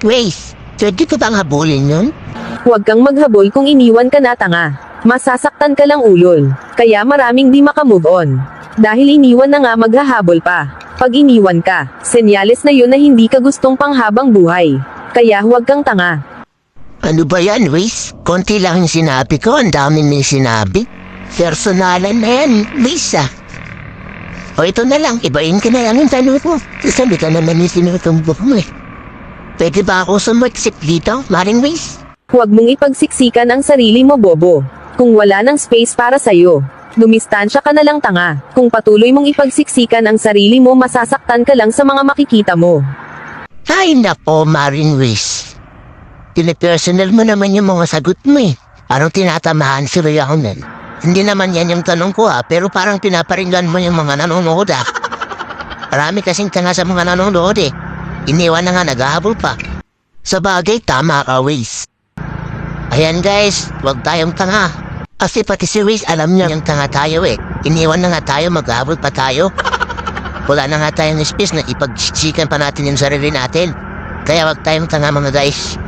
Grace, pwede ko bang habulin yun? Huwag kang maghabol kung iniwan ka na, tanga. Masasaktan ka lang, ulol. Kaya maraming di makamove on. Dahil iniwan na nga, maghahabol pa. Pag iniwan ka, senyales na yun na hindi ka gustong panghabang buhay. Kaya huwag kang tanga. Ano ba yan, Grace? Konti lang yung sinabi ko, ang daming may sinabi. Personalan na yan, Lisa. O ito na lang, ibain ka na lang yung tanong mo. Sabi ka naman yung sinutumbo mo eh. Pwede ba ako sumuksik dito, Maring Grace? Huwag mong ipagsiksikan ang sarili mo, bobo. Kung wala ng space para sa'yo, dumistansya ka na lang, tanga. Kung patuloy mong ipagsiksikan ang sarili mo, masasaktan ka lang sa mga makikita mo. Ay nako, Maring Grace. Pinipersonal mo naman yung mga sagot mo eh. Parang tinatamahan si Rayaunan. Hindi naman yan yung tanong ko pero parang pinaparinggan mo yung mga nanonood Marami kasing tanga sa mga nanonood eh. Iniwan na nga, naghahabol pa. Sa bagay, tama ka, Grace. Ayan guys, wag tayong tanga. Kasi pati si Grace alam niya yung tanga tayo eh. Iniwan na nga tayo, maghahabol pa tayo. Wala na nga tayong space na ipagsiksikan pa natin yung sarili natin. Kaya wag tayong tanga, mga guys.